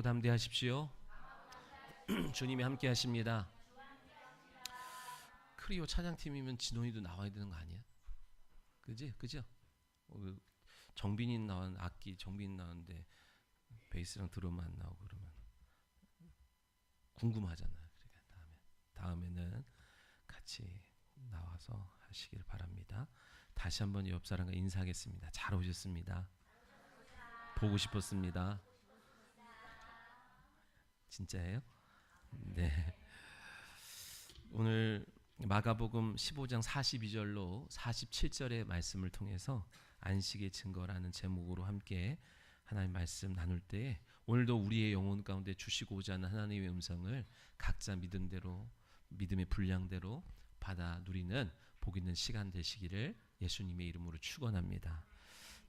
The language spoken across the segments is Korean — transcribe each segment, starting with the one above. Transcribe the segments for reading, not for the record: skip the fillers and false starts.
담대하십시오. 주님이 함께 하십니다. 크리오 찬양팀이면 진원이도 나와야 되는 거 아니야? 그죠? 정빈이 나온 악기, 정빈이 나왔는데 베이스랑 드럼 안 나오고 그러면 궁금하잖아요. 그러니까 다음에는 같이 나와서 하시길 바랍니다. 다시 한번 옆 사람과 인사하겠습니다. 잘 오셨습니다. 보고 싶었습니다. 진짜예요? 네. 오늘 마가복음 15장 42절로 47절의 말씀을 통해서 안식의 증거라는 제목으로 함께 하나님의 말씀 나눌 때 오늘도 우리의 영혼 가운데 주시고자 하는 하나님의 음성을 각자 믿음대로 믿음의 분량대로 받아 누리는 복 있는 시간 되시기를 예수님의 이름으로 축원합니다.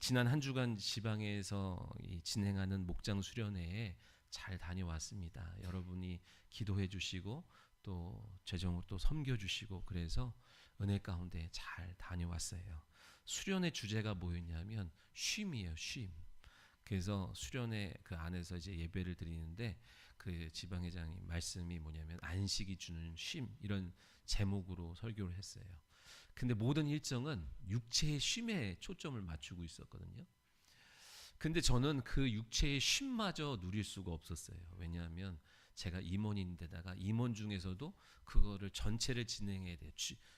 지난 한 주간 지방에서 진행하는 목장 수련회에 잘 다녀왔습니다. 여러분이 기도해 주시고 또 재정으로 또 섬겨 주시고 그래서 은혜 가운데 잘 다녀왔어요. 수련의 주제가 뭐였냐면 쉼이에요. 쉼. 그래서 수련회 그 안에서 이제 예배를 드리는데 그 지방회장이 말씀이 뭐냐면 안식이 주는 쉼 이런 제목으로 설교를 했어요. 근데 모든 일정은 육체의 쉼에 초점을 맞추고 있었거든요. 근데 저는 그 육체의 쉼마저 누릴 수가 없었어요. 왜냐하면 제가 임원인데다가 임원 중에서도 그거를 전체를 진행해야 돼요.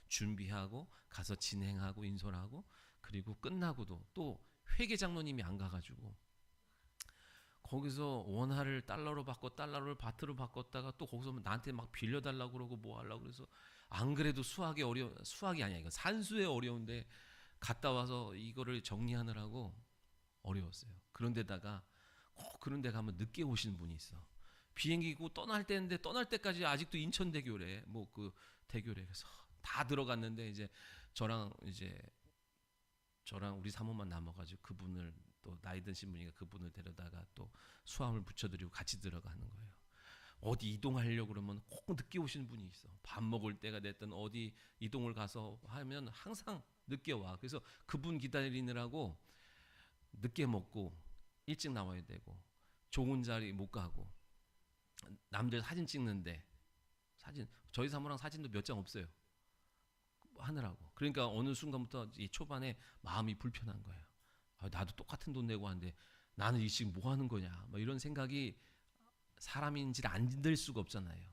준비하고 가서 진행하고 인솔하고 그리고 끝나고도 또 회계 장로님이 안 가가지고 거기서 원화를 달러로 바꿔 달러를 바트로 바꿨다가 또 거기서 나한테 막 빌려달라고 그러고 뭐 하려고 그래서 안 그래도 수학이 아니야. 이거 산수에 어려운데 갔다 와서 이거를 정리하느라고 어려웠어요. 그런데다가 꼭 그런 데 가면 늦게 오시는 분이 있어. 비행기고 떠날 때인데 떠날 때까지 아직도 인천대교래. 뭐 그 대교래. 그래서 다 들어갔는데 이제 저랑 우리 사모만 남아가지고 그분을 또 나이 드신 분이니까 그분을 데려다가 또 수함을 붙여드리고 같이 들어가는 거예요. 어디 이동하려고 그러면 꼭 늦게 오시는 분이 있어. 밥 먹을 때가 됐든 어디 이동을 가서 하면 항상 늦게 와. 그래서 그분 기다리느라고 늦게 먹고 일찍 나와야 되고 좋은 자리 못 가고 남들 사진 찍는데 저희 사모랑 사진도 몇 장 없어요. 하느라고. 그러니까 어느 순간부터 이 초반에 마음이 불편한 거예요. 나도 똑같은 돈 내고 하는데 나는 이 지금 뭐 하는 거냐. 뭐 이런 생각이 사람인지를 안 들 수가 없잖아요.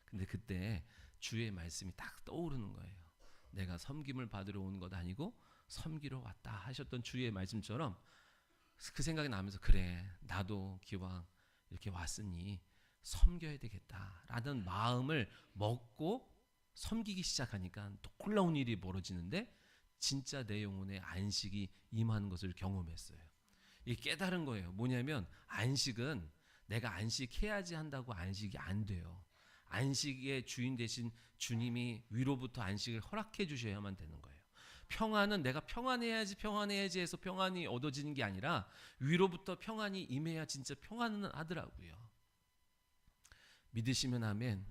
근데 그때 주의 말씀이 딱 떠오르는 거예요. 내가 섬김을 받으러 온 것 아니고 섬기러 왔다 하셨던 주의 말씀처럼 그 생각이 나면서 그래 나도 기왕 이렇게 왔으니 섬겨야 되겠다라는 마음을 먹고 섬기기 시작하니까 놀라운 일이 벌어지는데 진짜 내 영혼에 안식이 임하는 것을 경험했어요. 이게 깨달은 거예요. 뭐냐면 안식은 내가 안식해야지 한다고 안식이 안 돼요. 안식의 주인 되신 주님이 위로부터 안식을 허락해 주셔야만 되는 거예요. 평안은 내가 평안해야지 해서 평안이 얻어지는 게 아니라 위로부터 평안이 임해야 진짜 평안은 하더라고요. 믿으시면 아멘.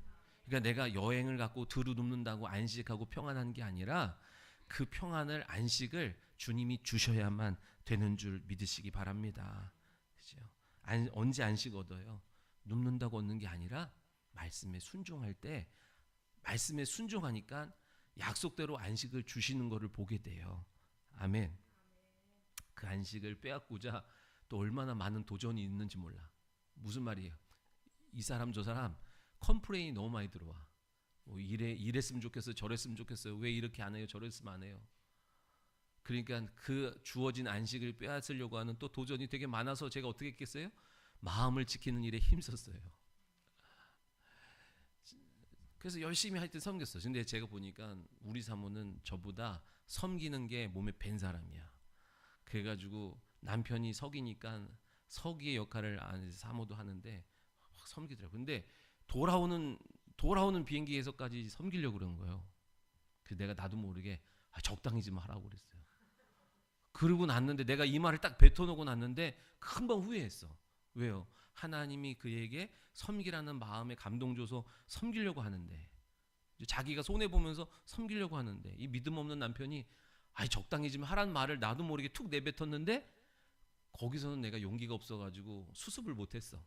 그러니까 내가 여행을 갖고 들어눕는다고 안식하고 평안한 게 아니라 그 평안을 안식을 주님이 주셔야만 되는 줄 믿으시기 바랍니다. 그죠? 언제 안식 얻어요? 눕는다고 얻는 게 아니라 말씀에 순종할 때 말씀에 순종하니까 약속대로 안식을 주시는 것을 보게 돼요. 아멘. 그 안식을 빼앗고자 또 얼마나 많은 도전이 있는지 몰라. 무슨 말이에요? 이 사람 저 사람 컴플레인이 너무 많이 들어와. 뭐 이랬으면 좋겠어요. 저랬으면 좋겠어요. 왜 이렇게 안 해요? 저랬으면 안 해요. 그러니까 그 주어진 안식을 빼앗으려고 하는 또 도전이 되게 많아서 제가 어떻게 했겠어요? 마음을 지키는 일에 힘썼어요. 그래서 열심히 할 때 섬겼어요. 근데 제가 보니까 우리 사모는 저보다 섬기는 게 몸에 밴 사람이야. 그래가지고 남편이 석이니까 석이의 역할을 사모도 하는데 섬기더라고요. 근데 돌아오는 비행기에서까지 섬기려고 그러는 거예요. 그래서 내가 나도 모르게 적당히 좀 하라고 그랬어요. 그러고 났는데 내가 이 말을 딱 뱉어놓고 났는데 금방 후회했어. 왜요? 하나님이 그에게 섬기라는 마음에 감동 줘서 섬기려고 하는데 자기가 손해보면서 섬기려고 하는데 이 믿음 없는 남편이 적당히 좀 하라는 말을 나도 모르게 툭 내뱉었는데 거기서는 내가 용기가 없어가지고 수습을 못했어.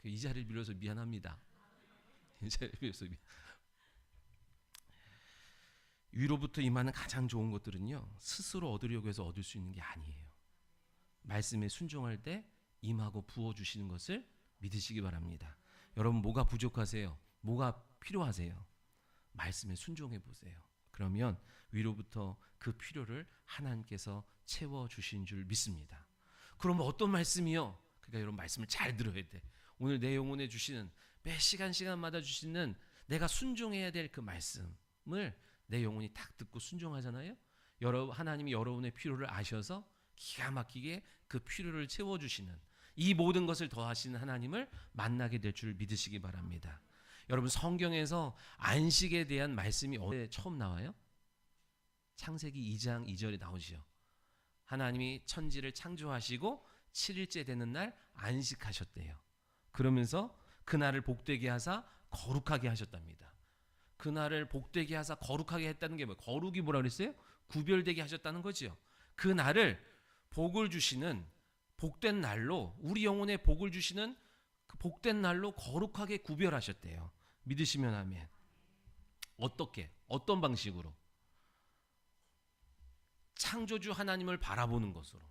이 자리를 빌어서 미안합니다. 이 자리를 빌어서 위로부터 임하는 가장 좋은 것들은요, 스스로 얻으려고 해서 얻을 수 있는 게 아니에요. 말씀에 순종할 때 임하고 부어주시는 것을 믿으시기 바랍니다. 여러분, 뭐가 부족하세요? 뭐가 필요하세요? 말씀에 순종해 보세요. 그러면 위로부터 그 필요를 하나님께서 채워주신 줄 믿습니다. 그러면 어떤 말씀이요? 그러니까 여러분, 말씀을 잘 들어야 돼. 오늘 내 영혼에 주시는, 매 시간마다 주시는 내가 순종해야 될 그 말씀을 내 영혼이 딱 듣고 순종하잖아요. 하나님이 여러분의 필요를 아셔서 기가 막히게 그 필요를 채워주시는, 이 모든 것을 더하시는 하나님을 만나게 될 줄 믿으시기 바랍니다. 여러분, 성경에서 안식에 대한 말씀이 어디에 처음 나와요? 창세기 2장 2절에 나오죠. 하나님이 천지를 창조하시고 7일째 되는 날 안식하셨대요. 그러면서 그날을 복되게 하사 거룩하게 하셨답니다. 그날을 복되게 하사 거룩하게 했다는 게 뭐예요? 거룩이 뭐라 그랬어요? 구별되게 하셨다는 거죠. 그 날을 복을 주시는 복된 날로, 우리 영혼에 복을 주시는 그 복된 날로 거룩하게 구별하셨대요. 믿으시면 아멘. 어떻게? 어떤 방식으로? 창조주 하나님을 바라보는 것으로,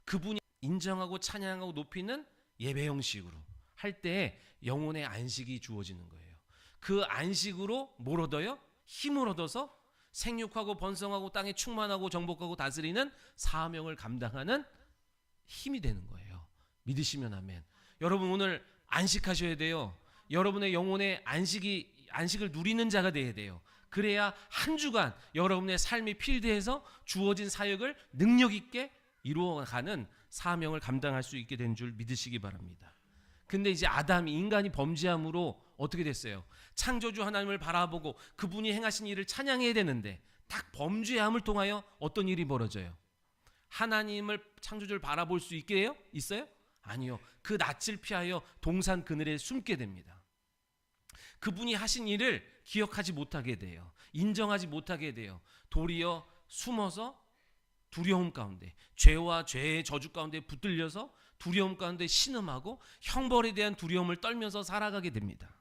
그분이 인정하고 찬양하고 높이는 예배 형식으로 할 때 영혼의 안식이 주어지는 거예요. 그 안식으로 뭘 얻어요? 힘을 얻어서 생육하고 번성하고 땅에 충만하고 정복하고 다스리는 사명을 감당하는 힘이 되는 거예요. 믿으시면 아멘. 여러분, 오늘 안식하셔야 돼요. 여러분의 영혼의 안식을 누리는 자가 되어야 돼요. 그래야 한 주간 여러분의 삶이 필드에서 주어진 사역을 능력 있게 이루어가는 사명을 감당할 수 있게 된 줄 믿으시기 바랍니다. 근데 이제 인간이 범죄함으로 어떻게 됐어요? 창조주 하나님을 바라보고 그분이 행하신 일을 찬양해야 되는데 딱 범죄함을 통하여 어떤 일이 벌어져요? 하나님을, 창조주를 바라볼 수 있게 있어요? 아니요. 그 낯을 피하여 동산 그늘에 숨게 됩니다. 그분이 하신 일을 기억하지 못하게 돼요. 인정하지 못하게 돼요. 도리어 숨어서 두려움 가운데, 죄와 죄의 저주 가운데 붙들려서 두려움 가운데 신음하고 형벌에 대한 두려움을 떨면서 살아가게 됩니다.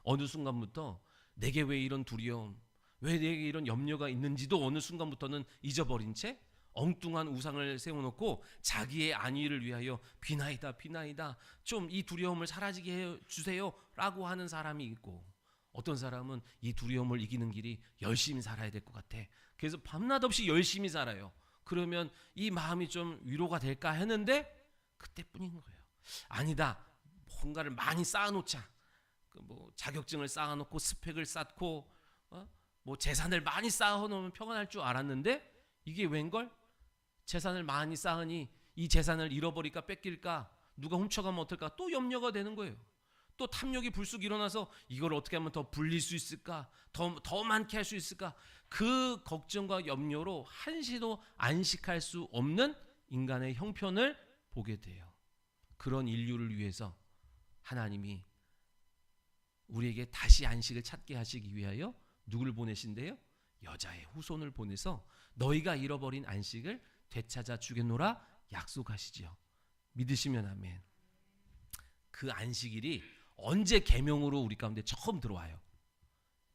어느 순간부터 내게 왜 이런 두려움, 왜 내게 이런 염려가 있는지도 어느 순간부터는 잊어버린 채 엉뚱한 우상을 세워놓고 자기의 안위를 위하여 비나이다 좀 이 두려움을 사라지게 해주세요 라고 하는 사람이 있고, 어떤 사람은 이 두려움을 이기는 길이 열심히 살아야 될 것 같아. 그래서 밤낮 없이 열심히 살아요. 그러면 이 마음이 좀 위로가 될까 했는데 그때뿐인 거예요. 아니다, 뭔가를 많이 쌓아놓자. 자격증을 쌓아놓고 스펙을 쌓고 재산을 많이 쌓아놓으면 평안할 줄 알았는데 이게 웬걸? 재산을 많이 쌓으니 이 재산을 잃어버릴까 뺏길까, 누가 훔쳐가면 어떨까, 또 염려가 되는 거예요. 또 탐욕이 불쑥 일어나서 이걸 어떻게 하면 더 불릴 수 있을까, 더 많게 할 수 있을까, 그 걱정과 염려로 한시도 안식할 수 없는 인간의 형편을 보게 돼요. 그런 인류를 위해서 하나님이 우리에게 다시 안식을 찾게 하시기 위하여 누구를 보내신대요? 여자의 후손을 보내서 너희가 잃어버린 안식을 되찾아 주겠노라 약속하시죠. 믿으시면 아멘. 그 안식일이 언제 계명으로 우리 가운데 처음 들어와요?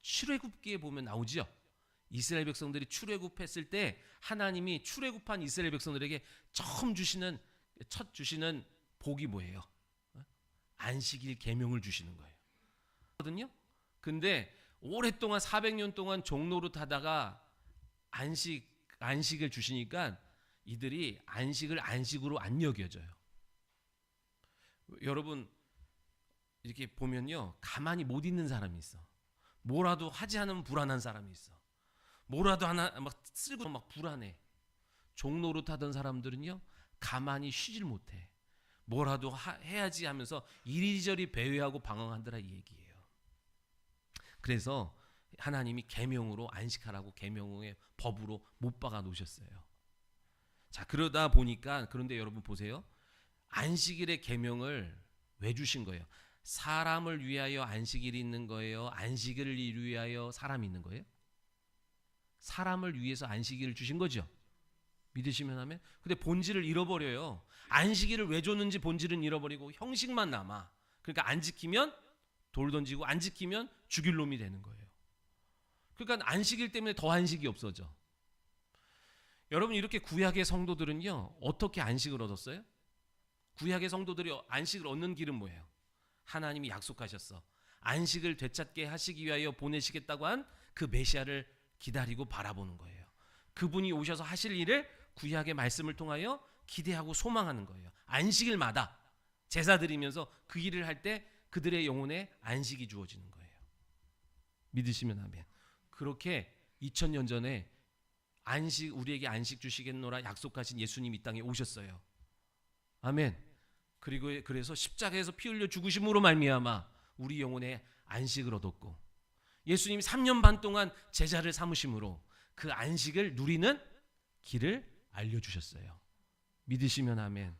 출애굽기에 보면 나오죠. 이스라엘 백성들이 출애굽했을 때 하나님이 출애굽한 이스라엘 백성들에게 첫 주시는 복이 뭐예요? 안식일 계명을 주시는 거예요. 거든요. 근데 오랫동안 400년 동안 종노릇 하다가 안식을 주시니까 이들이 안식을 안식으로 안 여겨져요. 여러분, 이렇게 보면요, 가만히 못 있는 사람이 있어. 뭐라도 하지 않으면 불안한 사람이 있어. 뭐라도 하나 막 쓸고 막 불안해. 종노릇 하던 사람들은요, 가만히 쉬질 못해. 뭐라도 해야지 하면서 이리저리 배회하고 방황한다라 이 얘기예요. 그래서 하나님이 계명으로 안식하라고 계명의 법으로 못 박아 놓으셨어요. 자, 그러다 보니까, 그런데 여러분 보세요. 안식일의 계명을 왜 주신 거예요? 사람을 위하여 안식일이 있는 거예요? 안식일을 위하여 사람이 있는 거예요? 사람을 위해서 안식일을 주신 거죠. 믿으시면 하면. 근데 본질을 잃어버려요. 안식일을 왜 줬는지 본질은 잃어버리고 형식만 남아. 그러니까 안 지키면 돌 던지고 안 지키면 죽일 놈이 되는 거예요. 그러니까 안식일 때문에 더 안식이 없어져. 여러분, 이렇게 구약의 성도들은요, 어떻게 안식을 얻었어요? 구약의 성도들이 안식을 얻는 길은 뭐예요? 하나님이 약속하셨어. 안식을 되찾게 하시기 위하여 보내시겠다고 한 그 메시아를 기다리고 바라보는 거예요. 그분이 오셔서 하실 일을 구약의 말씀을 통하여 기대하고 소망하는 거예요. 안식일마다 제사 드리면서 그 일을 할 때 그들의 영혼에 안식이 주어지는 거예요. 믿으시면 아멘. 그렇게 2000년 전에 우리에게 안식 주시겠노라 약속하신 예수님이 이 땅에 오셨어요. 아멘. 그리고 그래서 십자가에서 피 흘려 죽으심으로 말미암아 우리 영혼에 안식을 얻었고, 예수님이 3년 반 동안 제자를 삼으심으로 그 안식을 누리는 길을 알려주셨어요. 믿으시면 아멘.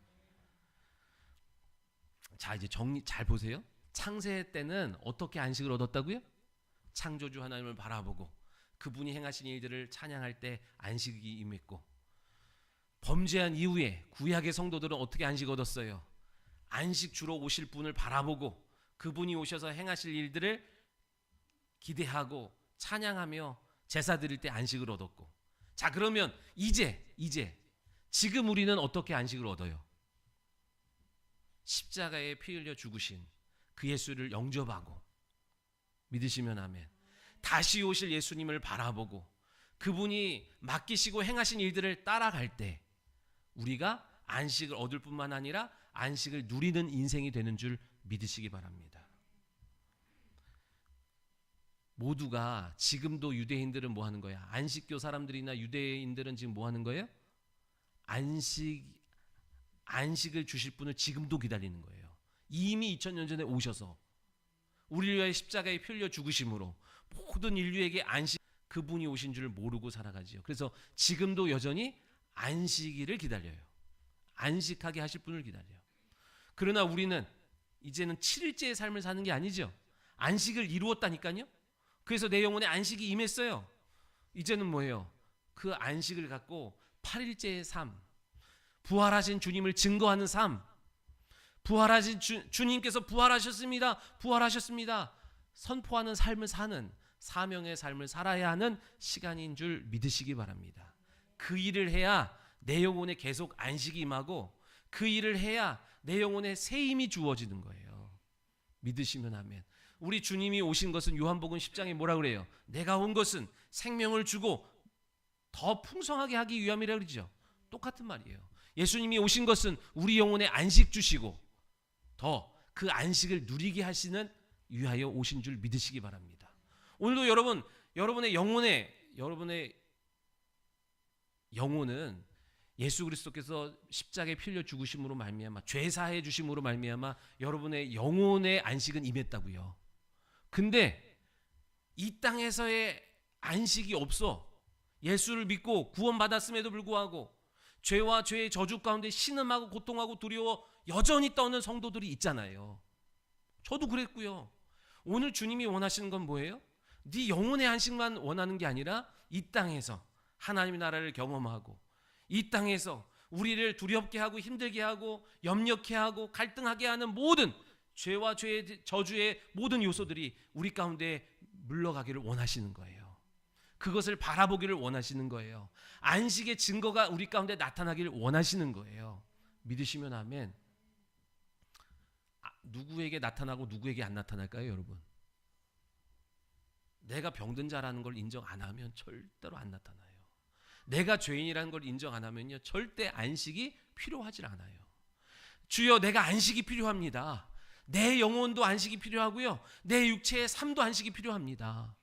자, 이제 정리 잘 보세요. 창세 때는 어떻게 안식을 얻었다고요? 창조주 하나님을 바라보고 그분이 행하신 일들을 찬양할 때 안식이 임했고, 범죄한 이후에 구약의 성도들은 어떻게 안식 얻었어요? 안식 주로 오실 분을 바라보고 그분이 오셔서 행하실 일들을 기대하고 찬양하며 제사 드릴 때 안식을 얻었고, 자, 그러면 이제 지금 우리는 어떻게 안식을 얻어요? 십자가에 피 흘려 죽으신 그 예수를 영접하고, 믿으시면 아멘. 다시 오실 예수님을 바라보고 그분이 맡기시고 행하신 일들을 따라갈 때 우리가 안식을 얻을 뿐만 아니라 안식을 누리는 인생이 되는 줄 믿으시기 바랍니다. 모두가 지금도 유대인들은 뭐 하는 거야? 안식교 사람들이나 유대인들은 지금 뭐 하는 거예요? 안식을 주실 분을 지금도 기다리는 거예요. 이미 2000년 전에 오셔서 우리를 위하여 십자가에 피 흘려 죽으심으로 모든 인류에게 그분이 오신 줄 모르고 살아가지요. 그래서 지금도 여전히 안식일을 기다려요. 안식하게 하실 분을 기다려요. 그러나 우리는 이제는 7일째의 삶을 사는 게 아니죠. 안식을 이루었다니까요. 그래서 내 영혼에 안식이 임했어요. 이제는 뭐예요? 그 안식을 갖고 8일째의 삶, 부활하신 주님을 증거하는 삶, 부활하신 주님께서 부활하셨습니다, 부활하셨습니다 선포하는 삶을 사는, 사명의 삶을 살아야 하는 시간인 줄 믿으시기 바랍니다. 그 일을 해야 내 영혼에 계속 안식이 임하고, 그 일을 해야 내 영혼에 새 힘이 주어지는 거예요. 믿으시면 아멘. 우리 주님이 오신 것은 요한복음 10장에 뭐라 그래요? 내가 온 것은 생명을 주고 더 풍성하게 하기 위함이라고 그러죠. 똑같은 말이에요. 예수님이 오신 것은 우리 영혼에 안식 주시고 더 그 안식을 누리게 하시는 위하여 오신 줄 믿으시기 바랍니다. 오늘도 여러분의 영혼은 예수 그리스도께서 십자가에 피 흘려 죽으심으로 말미암아, 죄 사해 주심으로 말미암아 여러분의 영혼의 안식은 임했다고요. 근데 이 땅에서의 안식이 없어. 예수를 믿고 구원받았음에도 불구하고 죄와 죄의 저주 가운데 신음하고 고통하고 두려워 여전히 떠는 성도들이 있잖아요. 저도 그랬고요. 오늘 주님이 원하시는 건 뭐예요? 네 영혼의 안식만 원하는 게 아니라 이 땅에서 하나님의 나라를 경험하고, 이 땅에서 우리를 두렵게 하고 힘들게 하고 염려케 하고 갈등하게 하는 모든 죄와 죄의 저주의 모든 요소들이 우리 가운데 물러가기를 원하시는 거예요. 그것을 바라보기를 원하시는 거예요. 안식의 증거가 우리 가운데 나타나기를 원하시는 거예요. 믿으시면 아멘. 누구에게 나타나고 누구에게 안 나타날까요, 여러분? 내가 병든 자라는 걸 인정 안 하면 절대로 안 나타나요. 내가 죄인이라는 걸 인정 안 하면요, 절대 안식이 필요하지 않아요. 주여, 내가 안식이 필요합니다. 내 영혼도 안식이 필요하고요, 내 육체의 삶도 안식이 필요합니다.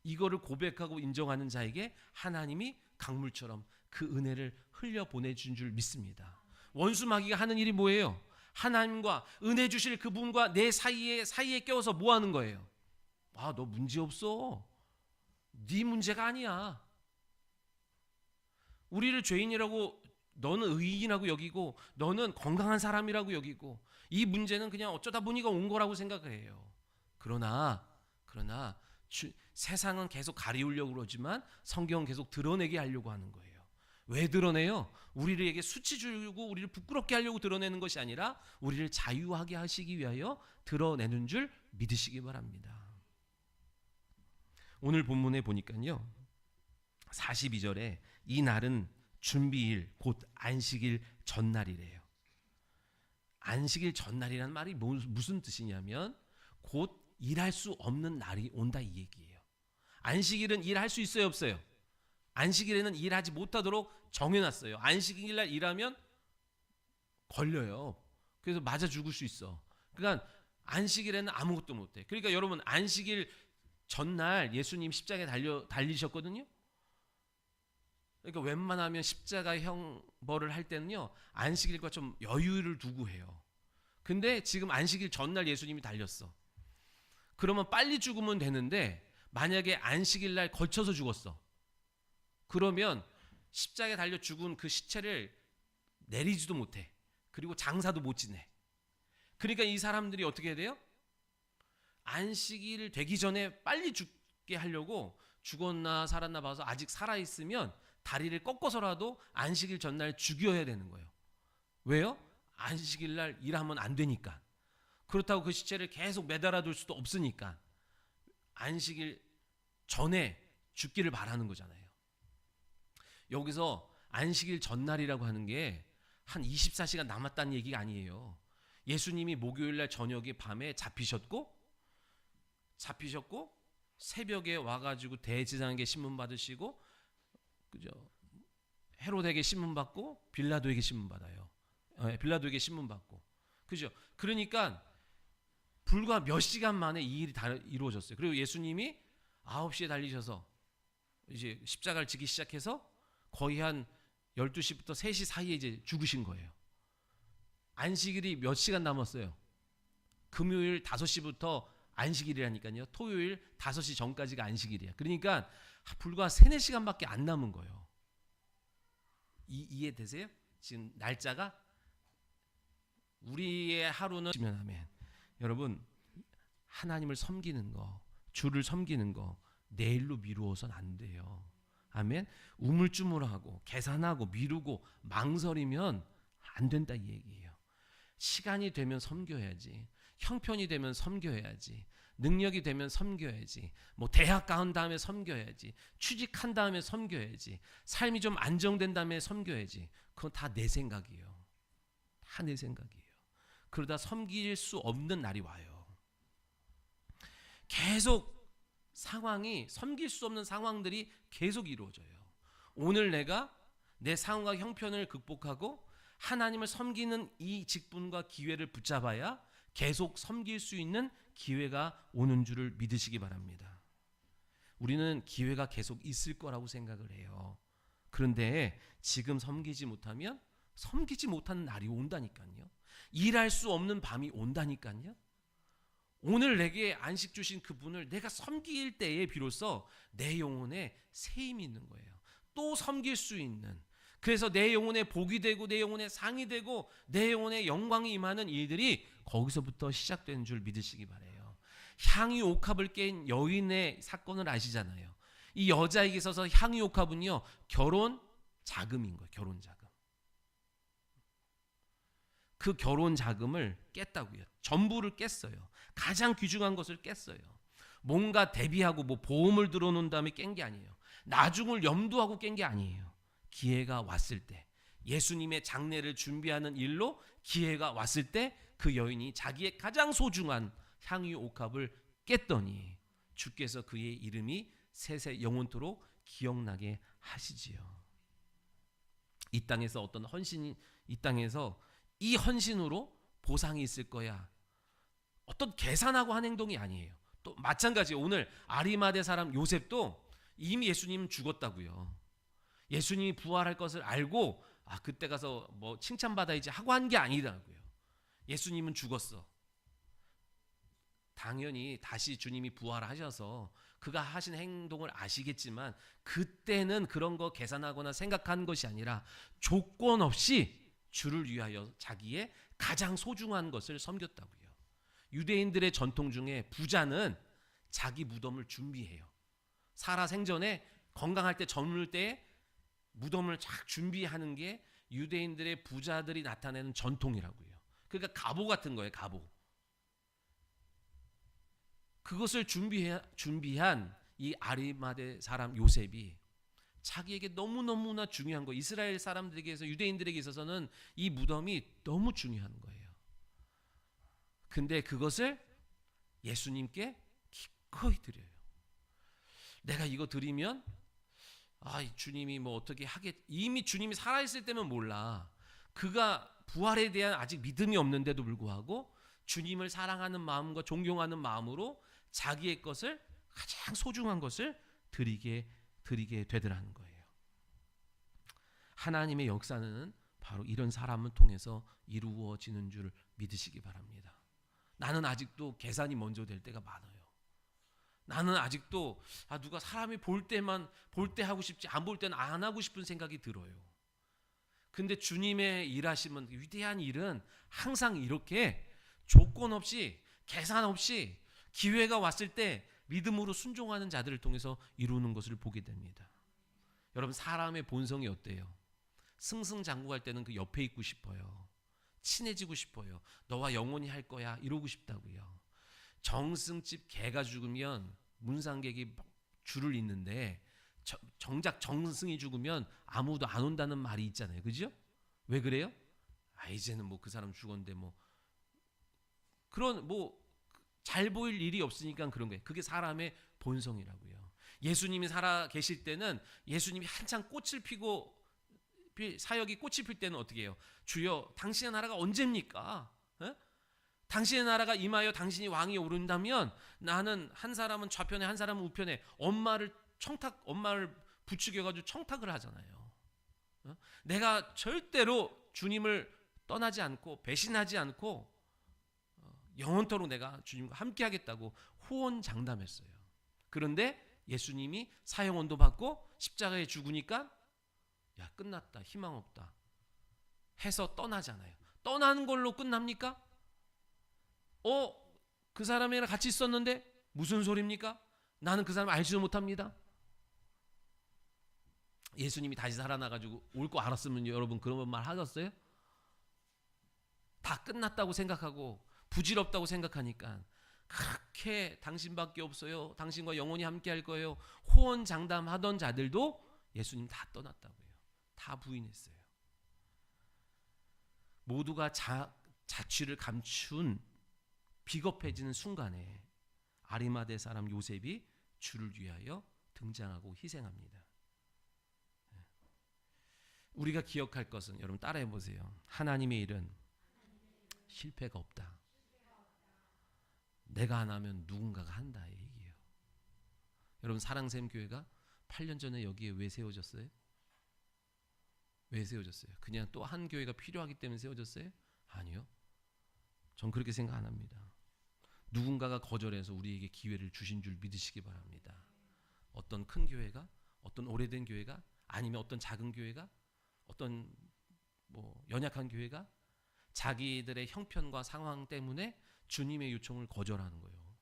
이거를 고백하고 인정하는 자에게 하나님이 강물처럼 그 은혜를 흘려 보내준 줄 믿습니다. 원수 마귀가 하는 일이 뭐예요? 하나님과 은혜 주실 그분과 내 사이에 껴서 뭐 하는 거예요? 아, 너 문제 없어. 네 문제가 아니야. 우리를 죄인이라고, 너는 의인이라고 여기고 너는 건강한 사람이라고 여기고, 이 문제는 그냥 어쩌다 보니까 온 거라고 생각을 해요. 그러나 세상은 계속 가리우려고 그러지만 성경은 계속 드러내게 하려고 하는 거예요. 왜 드러내요? 우리에게 수치 주고 우리를 부끄럽게 하려고 드러내는 것이 아니라 우리를 자유하게 하시기 위하여 드러내는 줄 믿으시기 바랍니다. 오늘 본문에 보니까요, 42절에 이 날은 준비일 곧 안식일 전날이래요. 안식일 전날이라는 말이 무슨 뜻이냐면 곧 일할 수 없는 날이 온다 이 얘기예요. 안식일은 일할 수 있어요, 없어요? 안식일에는 일하지 못하도록 정해놨어요. 안식일날 일하면 걸려요. 그래서 맞아 죽을 수 있어. 그러니까 안식일에는 아무것도 못해. 그러니까 여러분, 안식일 전날 예수님 십자가에 달리셨거든요. 그러니까 웬만하면 십자가 형벌을 할 때는요, 안식일과 좀 여유를 두고 해요. 근데 지금 안식일 전날 예수님이 달렸어. 그러면 빨리 죽으면 되는데 만약에 안식일 날 걸쳐서 죽었어. 그러면 십자가에 달려 죽은 그 시체를 내리지도 못해. 그리고 장사도 못 지내. 그러니까 이 사람들이 어떻게 해야 돼요? 안식일 되기 전에 빨리 죽게 하려고 죽었나 살았나 봐서 아직 살아있으면 다리를 꺾어서라도 안식일 전날 죽여야 되는 거예요. 왜요? 안식일 날 일하면 안 되니까. 그렇다고 그 시체를 계속 매달아 둘 수도 없으니까 안식일 전에 죽기를 바라는 거잖아요. 여기서 안식일 전날이라고 하는 게 한 24시간 남았다는 얘기가 아니에요. 예수님이 목요일 날 저녁에 밤에 잡히셨고 새벽에 와가지고 대제사장에게 신문 받으시고, 그죠? 헤로데에게 신문 받고 빌라도에게 신문 받아요. 빌라도에게 신문 받고, 그죠? 그러니까 불과 몇 시간 만에 이 일이 다 이루어졌어요. 그리고 예수님이 9시에 달리셔서 이제 십자가를 지기 시작해서 거의 한 12시부터 3시 사이에 이제 죽으신 거예요. 안식일이 몇 시간 남았어요? 금요일 5시부터 안식일이라니까요. 토요일 5시 전까지가 안식일이야. 그러니까 불과 3-4시간밖에 안 남은 거예요. 이해되세요? 지금 날짜가 우리의 하루는 아멘. 여러분, 하나님을 섬기는 거, 주를 섬기는 거 내일로 미루어서는 안 돼요. 아멘. 우물쭈물하고 계산하고 미루고 망설이면 안 된다 이 얘기예요. 시간이 되면 섬겨야지. 형편이 되면 섬겨야지. 능력이 되면 섬겨야지. 뭐 대학 간 다음에 섬겨야지. 취직한 다음에 섬겨야지. 삶이 좀 안정된 다음에 섬겨야지. 그건 다 내 생각이에요. 다 내 생각이에요. 그러다 섬길 수 없는 날이 와요. 계속 상황이, 섬길 수 없는 상황들이 계속 이루어져요. 오늘 내가 내 상황과 형편을 극복하고 하나님을 섬기는 이 직분과 기회를 붙잡아야 계속 섬길 수 있는 기회가 오는 줄을 믿으시기 바랍니다. 우리는 기회가 계속 있을 거라고 생각을 해요. 그런데 지금 섬기지 못하면 섬기지 못하는 날이 온다니까요. 일할 수 없는 밤이 온다니까요. 오늘 내게 안식 주신 그분을 내가 섬길 때에 비로소 내 영혼에 새 힘이 있는 거예요. 또 섬길 수 있는, 그래서 내 영혼에 복이 되고 내 영혼에 상이 되고 내 영혼에 영광이 임하는 일들이 거기서부터 시작되는 줄 믿으시기 바라요. 향유 옥합을 깬 여인의 사건을 아시잖아요. 이 여자에게 있어서 향유 옥합은요, 결혼 자금인 거예요. 결혼 자금. 그 결혼 자금을 깼다고요. 전부를 깼어요. 가장 귀중한 것을 깼어요. 뭔가 대비하고 뭐 보험을 들어놓은 다음에 깬 게 아니에요. 나중을 염두하고 깬 게 아니에요. 기회가 왔을 때, 예수님의 장례를 준비하는 일로 기회가 왔을 때 그 여인이 자기의 가장 소중한 향유 옥합을 깼더니 주께서 그의 이름이 세세 영원토록 기억나게 하시지요. 이 땅에서 어떤 헌신이, 이 땅에서 이 헌신으로 보상이 있을 거야, 어떤 계산하고 한 행동이 아니에요. 또 마찬가지예요. 오늘 아리마대 사람 요셉도 이미 예수님은 죽었다고요. 예수님이 부활할 것을 알고 그때 가서 뭐 칭찬받아야지 하고 한 게 아니라고요. 예수님은 죽었어. 당연히 다시 주님이 부활하셔서 그가 하신 행동을 아시겠지만 그때는 그런 거 계산하거나 생각한 것이 아니라 조건 없이 주를 위하여 자기의 가장 소중한 것을 섬겼다고요. 유대인들의 전통 중에 부자는 자기 무덤을 준비해요. 살아 생전에 건강할 때 젊을 때 무덤을 쫙 준비하는 게 유대인들의 부자들이 나타내는 전통이라고요. 그러니까 갑오 같은 거예요. 갑오. 그것을 준비한 이 아리마대 사람 요셉이 자기에게 너무너무나 중요한 거, 이스라엘 사람들에게서, 유대인들에게 있어서는 이 무덤이 너무 중요한 거예요. 근데 그것을 예수님께 기꺼이 드려요. 내가 이거 드리면 주님이 뭐 어떻게 하겠, 이미 주님이 살아있을 때면 몰라. 그가 부활에 대한 아직 믿음이 없는데도 불구하고 주님을 사랑하는 마음과 존경하는 마음으로 자기의 것을, 가장 소중한 것을 드리게 되더라는 거예요. 하나님의 역사는 바로 이런 사람을 통해서 이루어지는 줄 믿으시기 바랍니다. 나는 아직도 계산이 먼저 될 때가 많아요. 나는 아직도 누가 사람이 볼 때 하고 싶지, 안 볼 때는 안 하고 싶은 생각이 들어요. 근데 주님의 일하심은, 위대한 일은 항상 이렇게 조건 없이, 계산 없이 기회가 왔을 때 믿음으로 순종하는 자들을 통해서 이루는 것을 보게 됩니다. 여러분, 사람의 본성이 어때요? 승승장구할 때는 그 옆에 있고 싶어요. 친해지고 싶어요. 너와 영원히 할 거야 이러고 싶다고요. 정승집 개가 죽으면 문상객이 줄을 잇는데 정작 정승이 죽으면 아무도 안 온다는 말이 있잖아요. 그죠? 왜 그래요? 이제는 뭐 그 사람 죽었는데 그런 잘 보일 일이 없으니까 그런 거예요. 그게 사람의 본성이라고요. 예수님이 살아 계실 때는, 예수님이 한창 꽃을 피고 사역이 꽃이 필 때는 어떻게 해요? 주여, 당신의 나라가 언제입니까? 당신의 나라가 임하여 당신이 왕이 오른다면 나는, 한 사람은 좌편에 한 사람은 우편에, 엄마를 부추겨가지고 청탁을 하잖아요. 내가 절대로 주님을 떠나지 않고 배신하지 않고 영원토록 내가 주님과 함께 하겠다고 호언장담했어요. 그런데 예수님이 사형원도 받고 십자가에 죽으니까 끝났다, 희망 없다 해서 떠나잖아요. 떠나는 걸로 끝납니까? 그 사람이랑 같이 있었는데 무슨 소리입니까? 나는 그 사람 알지도 못합니다. 예수님이 다시 살아나가지고 올 거 알았으면 여러분 그런 말 하셨어요? 다 끝났다고 생각하고 부질없다고 생각하니까 그렇게 당신밖에 없어요, 당신과 영원히 함께 할 거예요 호언장담하던 자들도 예수님 다 떠났다고요. 다 부인했어요. 모두가 자취를 감춘 비겁해지는 순간에 아리마대 사람 요셉이 주를 위하여 등장하고 희생합니다. 우리가 기억할 것은, 여러분 따라해 보세요. 하나님의 일은 실패가 없다. 내가 안 하면 누군가가 한다, 이 얘기예요. 여러분, 사랑샘 교회가 8년 전에 여기에 왜 세워졌어요? 왜 세워졌어요? 그냥 또 한 교회가 필요하기 때문에 세워졌어요? 아니요. 전 그렇게 생각 안 합니다. 누군가가 거절해서 우리에게 기회를 주신 줄 믿으시기 바랍니다. 어떤 큰 교회가, 어떤 오래된 교회가, 아니면 어떤 작은 교회가, 어떤 연약한 교회가 자기들의 형편과 상황 때문에 주님의 요청을 거절하는 거예요.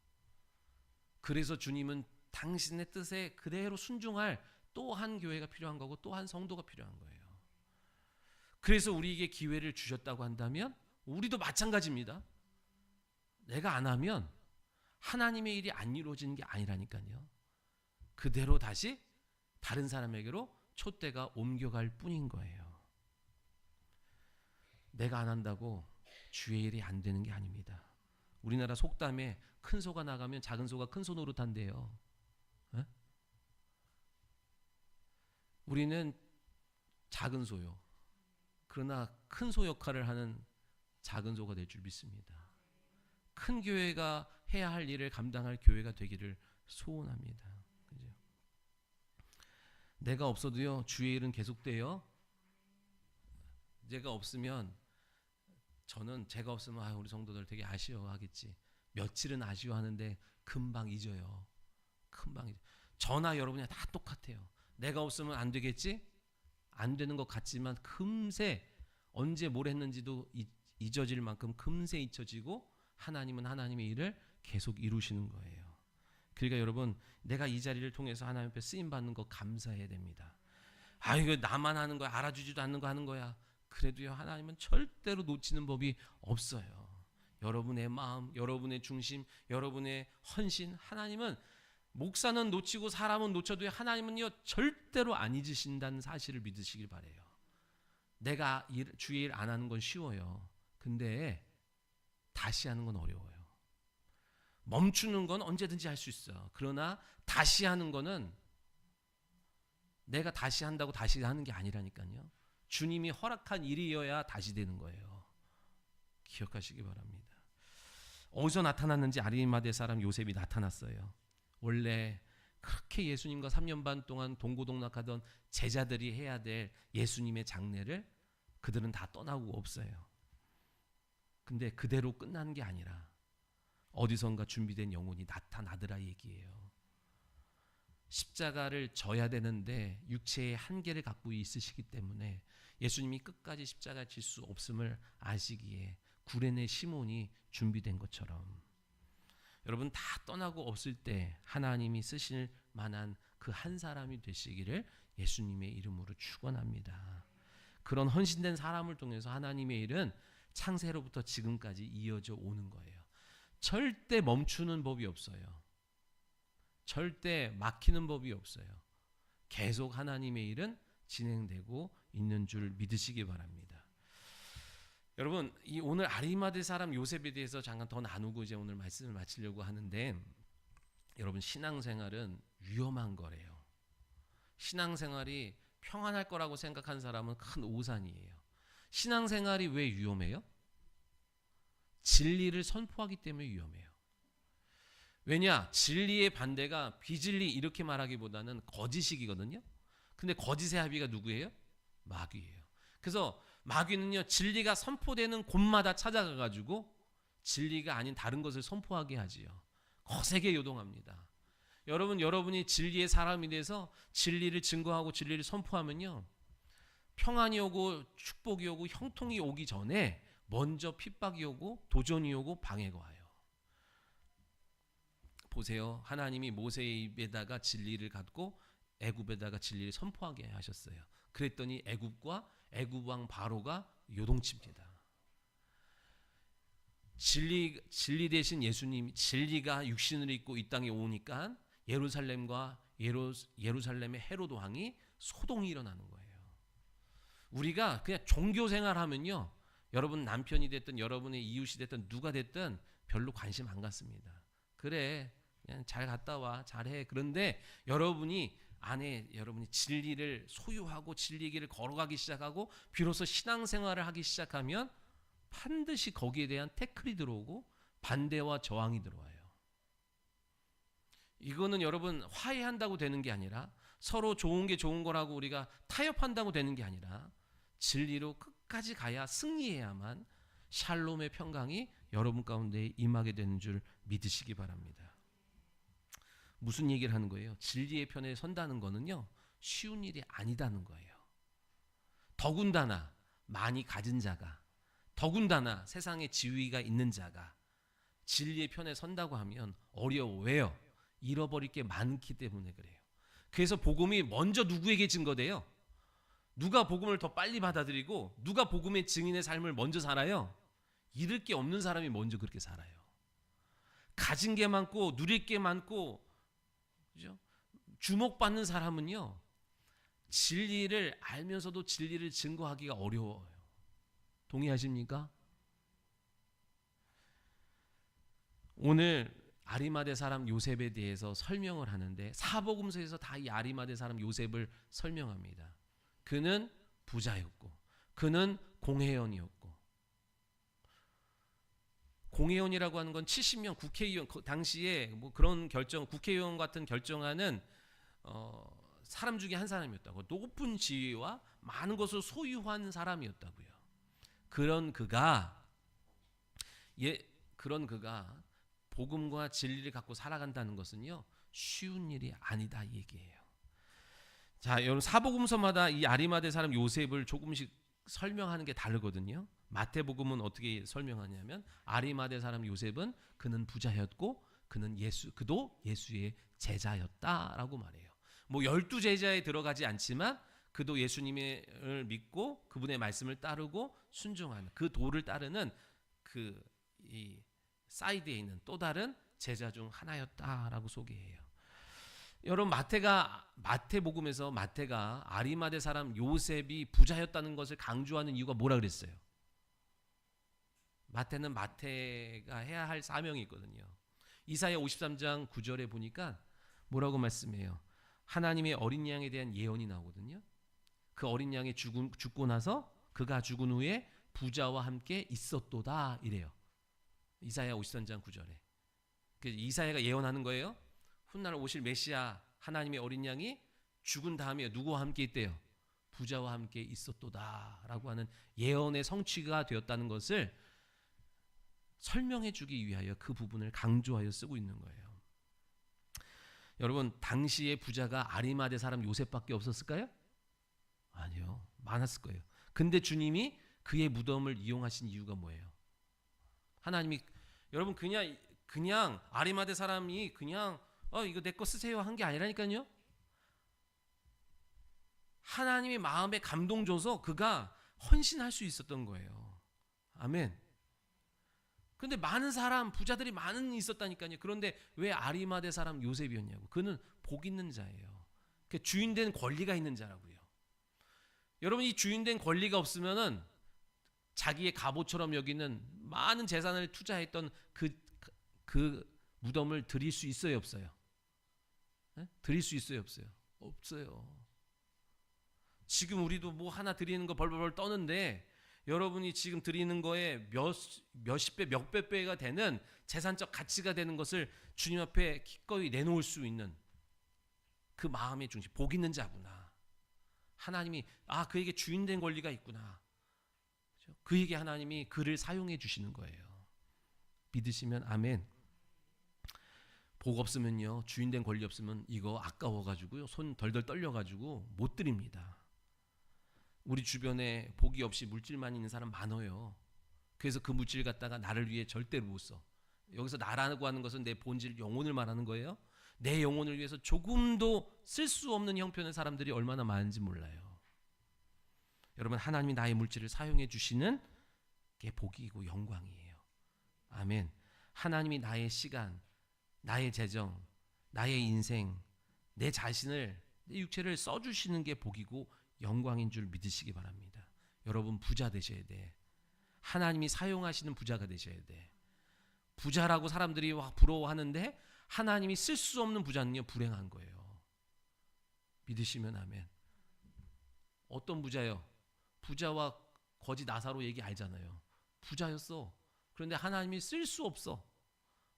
그래서 주님은 당신의 뜻에 그대로 순종할 또 한 교회가 필요한 거고 또 한 성도가 필요한 거예요. 그래서 우리에게 기회를 주셨다고 한다면 우리도 마찬가지입니다. 내가 안 하면 하나님의 일이 안 이루어지는 게 아니라니까요. 그대로 다시 다른 사람에게로 촛대가 옮겨갈 뿐인 거예요. 내가 안 한다고 주의 일이 안 되는 게 아닙니다. 우리나라 속담에 큰 소가 나가면 작은 소가 큰 소 노릇한대요. 에? 우리는 작은 소요. 그러나 큰 소 역할을 하는 작은 소가 될 줄 믿습니다. 큰 교회가 해야 할 일을 감당할 교회가 되기를 소원합니다. 그죠? 내가 없어도요, 주의 일은 계속돼요. 제가 없으면, 저는 제가 없으면 우리 성도들 되게 아쉬워하겠지. 며칠은 아쉬워하는데 금방 잊어요. 금방 잊어. 저나 여러분이 다 똑같아요. 내가 없으면 안 되겠지? 안 되는 것 같지만 금세 언제 뭘 했는지도 잊어질 만큼 금세 잊혀지고, 하나님은 하나님의 일을 계속 이루시는 거예요. 그러니까 여러분, 내가 이 자리를 통해서 하나님 앞에 쓰임 받는 거 감사해야 됩니다. 아, 이거 나만 하는 거야. 알아주지도 않는 거 하는 거야. 그래도요, 하나님은 절대로 놓치는 법이 없어요. 여러분의 마음, 여러분의 중심, 여러분의 헌신, 하나님은 목사는 놓치고 사람은 놓쳐도 하나님은요 절대로 안 잊으신다는 사실을 믿으시길 바래요. 내가 주의 일 안 하는 건 쉬워요. 근데 다시 하는 건 어려워요. 멈추는 건 언제든지 할 수 있어. 그러나 다시 하는 거는 내가 다시 한다고 다시 하는 게 아니라니까요. 주님이 허락한 일이어야 다시 되는 거예요. 기억하시기 바랍니다. 어디서 나타났는지 아리마대 사람 요셉이 나타났어요. 원래 그렇게 예수님과 3년 반 동안 동고동락하던 제자들이 해야 될 예수님의 장례를 그들은 다 떠나고 없어요. 근데 그대로 끝나는 게 아니라 어디선가 준비된 영혼이 나타나더라 얘기예요. 십자가를 져야 되는데 육체의 한계를 갖고 있으시기 때문에 예수님이 끝까지 십자가 질 수 없음을 아시기에 구레네 시몬이 준비된 것처럼 여러분 다 떠나고 없을 때 하나님이 쓰실 만한 그 한 사람이 되시기를 예수님의 이름으로 축원합니다. 그런 헌신된 사람을 통해서 하나님의 일은 창세로부터 지금까지 이어져 오는 거예요. 절대 멈추는 법이 없어요. 절대 막히는 법이 없어요. 계속 하나님의 일은 진행되고 있는 줄 믿으시기 바랍니다. 여러분, 이 오늘 아리마대 사람 요셉에 대해서 잠깐 더 나누고 이제 오늘 말씀을 마치려고 하는데, 여러분 신앙생활은 위험한 거래요. 신앙생활이 평안할 거라고 생각한 사람은 큰 오산이에요. 신앙생활이 왜 위험해요? 진리를 선포하기 때문에 위험해요. 왜냐? 진리의 반대가 비진리 이렇게 말하기보다는 거짓이거든요. 근데 거짓의 아비가 누구예요? 마귀예요. 그래서 마귀는요 진리가 선포되는 곳마다 찾아가가지고 진리가 아닌 다른 것을 선포하게 하지요. 거세게 요동합니다. 여러분이 진리의 사람이 돼서 진리를 증거하고 진리를 선포하면요 평안이 오고 축복이 오고 형통이 오기 전에 먼저 핍박이 오고 도전이 오고 방해가 와요. 보세요. 하나님이 모세의 입에다가 진리를 갖고 애굽에다가 진리를 선포하게 하셨어요. 그랬더니 애굽과 애굽 왕 바로가 요동칩니다. 진리 대신 예수님, 진리가 육신을 입고 이 땅에 오니까 예루살렘과 예루살렘의 헤로드 왕이 소동이 일어나는 거예요. 우리가 그냥 종교 생활하면요, 여러분 남편이 됐든 여러분의 이웃이 됐든 누가 됐든 별로 관심 안 갖습니다. 그래, 그냥 잘 갔다 와, 잘해. 그런데 여러분이 진리를 소유하고 진리의 길을 걸어가기 시작하고 비로소 신앙생활을 하기 시작하면 반드시 거기에 대한 태클이 들어오고 반대와 저항이 들어와요. 이거는 여러분 화해한다고 되는 게 아니라 서로 좋은 게 좋은 거라고 우리가 타협한다고 되는 게 아니라 진리로 끝까지 가야 승리해야만 샬롬의 평강이 여러분 가운데 임하게 되는 줄 믿으시기 바랍니다. 무슨 얘기를 하는 거예요? 진리의 편에 선다는 거는요 쉬운 일이 아니다는 거예요. 더군다나 많이 가진 자가, 더군다나 세상에 지위가 있는 자가 진리의 편에 선다고 하면 어려워. 왜요? 잃어버릴 게 많기 때문에 그래요. 그래서 복음이 먼저 누구에게 증거돼요? 누가 복음을 더 빨리 받아들이고 누가 복음의 증인의 삶을 먼저 살아요? 잃을 게 없는 사람이 먼저 그렇게 살아요. 가진 게 많고 누릴 게 많고 그죠? 주목받는 사람은요 진리를 알면서도 진리를 증거하기가 어려워요. 동의하십니까? 오늘 아리마대 사람 요셉에 대해서 설명을 하는데 사복음서에서 다 이 아리마대 사람 요셉을 설명합니다. 그는 부자였고 그는 공회원이었고, 공회원이라고 하는 건 70명 국회의원, 당시에 뭐 그런 결정, 국회의원 같은 결정하는 사람 중에 한 사람이었다고. 높은 지위와 많은 것을 소유한 사람이었다고요. 그런 그가 복음과 진리를 갖고 살아간다는 것은요 쉬운 일이 아니다 이 얘기예요. 자, 여러분 사복음서마다 이 아리마대 사람 요셉을 조금씩 설명하는 게 다르거든요. 마태복음은 어떻게 설명하냐면 아리마대 사람 요셉은 그는 부자였고 그도 예수의 제자였다라고 말해요. 뭐 12제자에 들어가지 않지만 그도 예수님을 믿고 그분의 말씀을 따르고 순종하는 그 도를 따르는 이 사이드에 있는 또 다른 제자 중 하나였다라고 소개해요. 여러분 마태복음에서 마태가 아리마대 사람 요셉이 부자였다는 것을 강조하는 이유가 뭐라 그랬어요? 마태가 해야 할 사명이 있거든요. 이사야 53장 9절에 보니까 뭐라고 말씀해요? 하나님의 어린 양에 대한 예언이 나오거든요. 그 어린 양이 죽고 나서 그가 죽은 후에 부자와 함께 있었도다 이래요. 이사야 53장 9절에. 이사야가 예언하는 거예요. 훗날 오실 메시아 하나님의 어린 양이 죽은 다음에 누구와 함께 있대요? 부자와 함께 있었도다라고 하는 예언의 성취가 되었다는 것을 설명해 주기 위하여 그 부분을 강조하여 쓰고 있는 거예요. 여러분, 당시의 부자가 아리마대 사람 요셉밖에 없었을까요? 아니요. 많았을 거예요. 근데 주님이 그의 무덤을 이용하신 이유가 뭐예요? 하나님이 여러분 그냥 아리마대 사람이 그냥 이거 내 거 쓰세요 한 게 아니라니까요. 하나님의 마음에 감동 줘서 그가 헌신할 수 있었던 거예요. 아멘. 근데 많은 사람 부자들이 많은 있었다니까요. 그런데 왜 아리마대 사람 요셉이었냐고. 그는 복 있는 자예요. 주인된 권리가 있는 자라고요. 여러분 이 주인된 권리가 없으면은 자기의 갑옷처럼 여기는 많은 재산을 투자했던 그 무덤을 드릴 수 있어요, 없어요? 네? 드릴 수 있어요, 없어요? 없어요. 지금 우리도 뭐 하나 드리는 거 벌벌 떠는데 여러분이 지금 드리는 거에 몇십 배, 몇백 배가 되는 재산적 가치가 되는 것을 주님 앞에 기꺼이 내놓을 수 있는 그 마음의 중심, 복 있는 자구나. 하나님이 그에게 주인된 권리가 있구나. 그에게 하나님이 그를 사용해 주시는 거예요. 믿으시면 아멘. 복 없으면요, 주인된 권리 없으면 이거 아까워가지고요, 손 덜덜 떨려가지고 못 드립니다. 우리 주변에 복이 없이 물질만 있는 사람 많아요. 그래서 그 물질 갖다가 나를 위해 절대로 못 써. 여기서 나라고 하는 것은 내 본질 영혼을 말하는 거예요. 내 영혼을 위해서 조금도 쓸 수 없는 형편의 사람들이 얼마나 많은지 몰라요. 여러분, 하나님이 나의 물질을 사용해 주시는 게 복이고 영광이에요. 아멘. 하나님이 나의 시간, 나의 재정, 나의 인생, 내 자신을, 내 육체를 써주시는 게 복이고 영광인 줄 믿으시기 바랍니다. 여러분 부자 되셔야 돼. 하나님이 사용하시는 부자가 되셔야 돼. 부자라고 사람들이 부러워하는데 하나님이 쓸 수 없는 부자는요, 불행한 거예요. 믿으시면 아멘. 어떤 부자요? 부자와 거지 나사로 얘기 알잖아요. 부자였어. 그런데 하나님이 쓸 수 없어.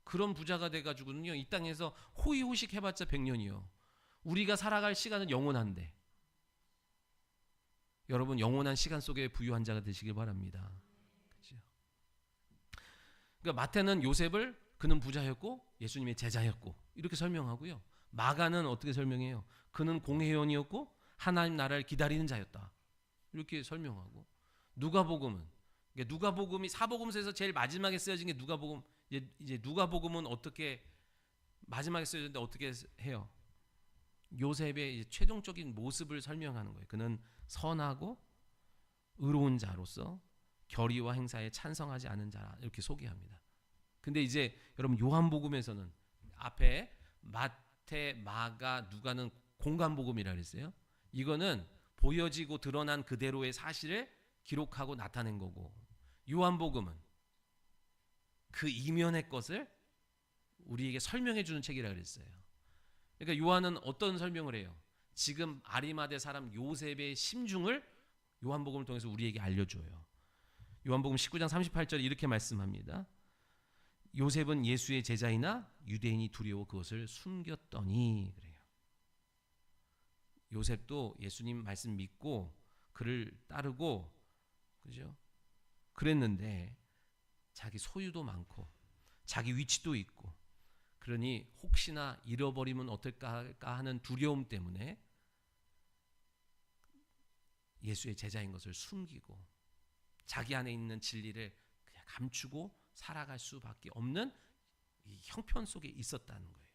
그런 부자가 돼가지고는요, 이 땅에서 호의호식 해봤자 100년이요. 우리가 살아갈 시간은 영원한데. 여러분 영원한 시간 속에 부유한 자가 되시길 바랍니다. 그렇죠? 그러니까 마태는 요셉을 그는 부자였고 예수님의 제자였고 이렇게 설명하고요. 마가는 어떻게 설명해요? 그는 공회원이었고 하나님 나라를 기다리는 자였다. 이렇게 설명하고, 누가복음은, 그러니까 누가복음이 사복음서에서 제일 마지막에 쓰여진 게 누가복음. 이제 누가복음은 어떻게 마지막에 쓰여졌는데 어떻게 해요? 요셉의 최종적인 모습을 설명하는 거예요. 그는 선하고 의로운 자로서 결의와 행사에 찬성하지 않은 자라, 이렇게 소개합니다. 근데 이제 여러분 요한복음에서는 앞에 마태, 마가, 누가는 공간복음이라 그랬어요. 이거는 보여지고 드러난 그대로의 사실을 기록하고 나타낸 거고, 요한복음은 그 이면의 것을 우리에게 설명해 주는 책이라 그랬어요. 그러니까 요한은 어떤 설명을 해요? 지금 아리마대 사람 요셉의 심중을 요한복음을 통해서 우리에게 알려줘요. 요한복음 19장 38절에 이렇게 말씀합니다. 요셉은 예수의 제자이나 유대인이 두려워 그것을 숨겼더니, 그래요. 요셉도 예수님 말씀 믿고 그를 따르고, 그죠? 그랬는데 자기 소유도 많고 자기 위치도 있고, 그러니 혹시나 잃어버리면 어떨까 하는 두려움 때문에 예수의 제자인 것을 숨기고 자기 안에 있는 진리를 그냥 감추고 살아갈 수밖에 없는 이 형편 속에 있었다는 거예요.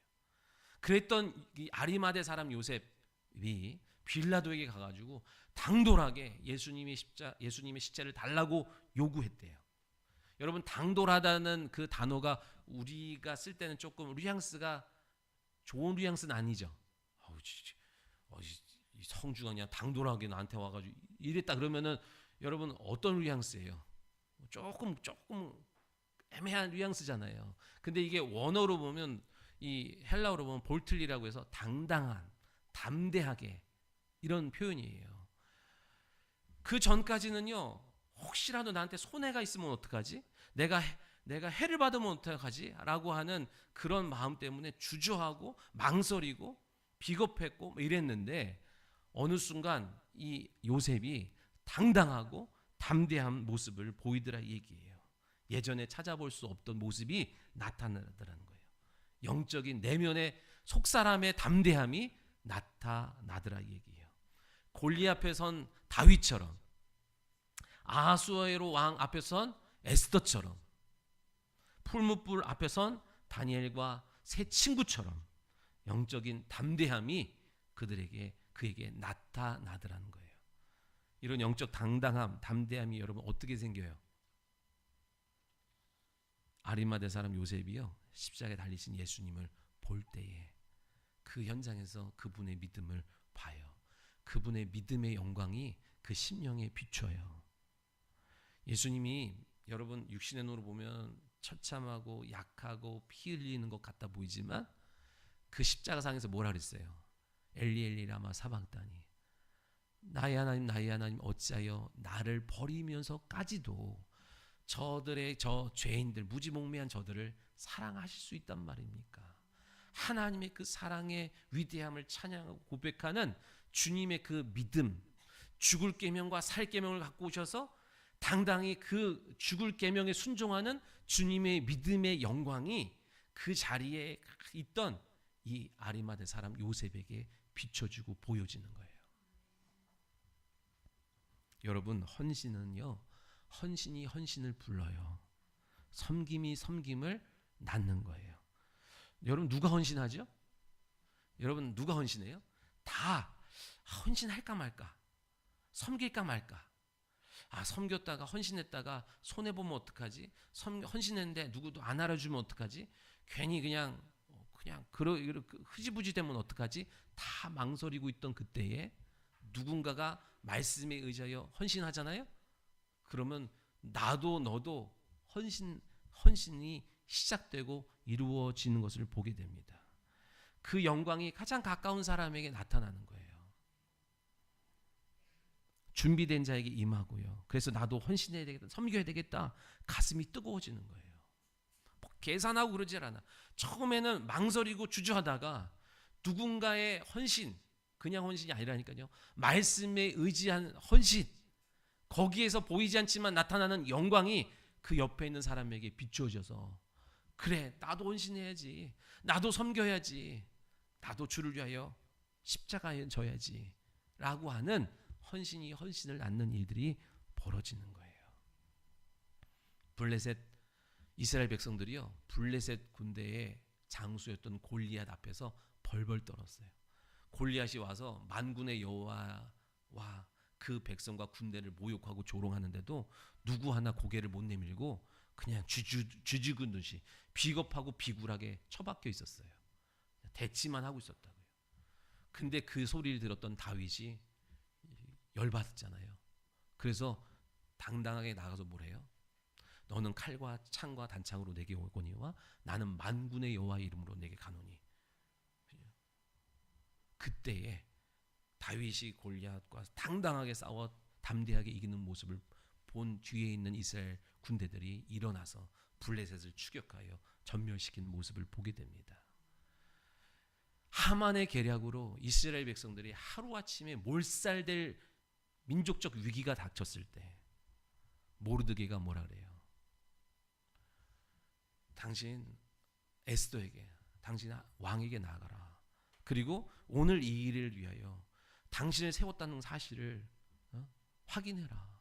그랬던 이 아리마대 사람 요셉이 빌라도에게 가가지고 당돌하게 예수님의 십자를 달라고 요구했대요. 여러분, 당돌하다는 그 단어가 우리가 쓸 때는 조금 뉘앙스가 좋은 뉘앙스는 아니죠. 이 성주가 그냥 당돌하게 나한테 와가지고 이랬다 그러면은 여러분 어떤 뉘앙스예요? 조금 애매한 뉘앙스잖아요. 근데 이게 원어로 보면, 이 헬라어로 보면 볼틀리라고 해서 당당한, 담대하게, 이런 표현이에요. 그 전까지는요, 혹시라도 나한테 손해가 있으면 어떡하지? 내가 해를 받으면 어떡하지? 라고 하는 그런 마음 때문에 주저하고 망설이고 비겁했고 이랬는데, 어느 순간 이 요셉이 당당하고 담대한 모습을 보이더라, 이 얘기예요. 예전에 찾아볼 수 없던 모습이 나타나더라는 거예요. 영적인 내면의 속사람의 담대함이 나타나더라, 이 얘기예요. 골리앗 앞에 선 다윗처럼, 아하수에로 왕 앞에 선 에스더처럼, 풀무불 앞에 선 다니엘과 세 친구처럼 영적인 담대함이 그에게 나타나더라는 거예요. 이런 영적 당당함, 담대함이 여러분 어떻게 생겨요? 아리마대 사람 요셉이요, 십자가에 달리신 예수님을 볼 때에 그 현장에서 그분의 믿음을 봐요. 그분의 믿음의 영광이 그 심령에 비춰요. 예수님이 여러분 육신의 눈으로 보면 처참하고 약하고 피 흘리는 것 같아 보이지만, 그 십자가상에서 뭐라 그랬어요? 엘리 엘리 라마 사박다니, 나의 하나님 어찌하여 나를 버리면서까지도 저 죄인들, 무지몽매한 저들을 사랑하실 수 있단 말입니까? 하나님의 그 사랑의 위대함을 찬양하고 고백하는 주님의 그 믿음, 죽을 계명과 살 계명을 갖고 오셔서 당당히 그 죽을 계명에 순종하는 주님의 믿음의 영광이 그 자리에 있던 이 아리마대 사람 요셉에게 비춰주고 보여지는 거예요. 여러분, 헌신은요, 헌신이 헌신을 불러요. 섬김이 섬김을 낳는 거예요. 여러분, 누가 헌신하죠? 여러분, 누가 헌신해요? 다 헌신할까 말까, 섬길까 말까. 섬겼다가 헌신했다가 손해보면 어떡하지? 헌신했는데 누구도 안 알아주면 어떡하지? 괜히 그냥 흐지부지 되면 어떡하지? 다 망설이고 있던 그때에 누군가가 말씀에 의지하여 헌신하잖아요. 그러면 나도 너도 헌신이 시작되고 이루어지는 것을 보게 됩니다. 그 영광이 가장 가까운 사람에게 나타나는 거예요. 준비된 자에게 임하고요. 그래서 나도 헌신해야 되겠다, 섬겨야 되겠다, 가슴이 뜨거워지는 거예요. 계산하고 그러질 않아. 처음에는 망설이고 주저하다가 누군가의 헌신, 그냥 헌신이 아니라니까요, 말씀에 의지한 헌신, 거기에서 보이지 않지만 나타나는 영광이 그 옆에 있는 사람에게 비추어져서, 그래, 나도 헌신해야지, 나도 섬겨야지, 나도 주를 위하여 십자가에 져야지 라고 하는 헌신이 헌신을 낳는 일들이 벌어지는 거예요. 이스라엘 백성들이요, 블레셋 군대의 장수였던 골리앗 앞에서 벌벌 떨었어요. 골리앗이 와서 만군의 여호와와 그 백성과 군대를 모욕하고 조롱하는데도 누구 하나 고개를 못 내밀고 그냥 쥐죽은 듯이 비겁하고 비굴하게 처박혀 있었어요. 대치만 하고 있었다고요. 근데 그 소리를 들었던 다윗이 열받았잖아요. 그래서 당당하게 나가서 뭐래요? 너는 칼과 창과 단창으로 내게 오거니와 나는 만군의 여호와의 이름으로 내게 가노니. 그때에 다윗이 골리앗과 당당하게 싸워 담대하게 이기는 모습을 본 뒤에 있는 이스라엘 군대들이 일어나서 블레셋을 추격하여 전멸시킨 모습을 보게 됩니다. 하만의 계략으로 이스라엘 백성들이 하루아침에 몰살될 민족적 위기가 닥쳤을 때 모르드게가 뭐라 그래요? 당신 에스더에게, 당신 왕에게 나아가라. 그리고 오늘 이 일을 위하여 당신을 세웠다는 사실을 확인해라.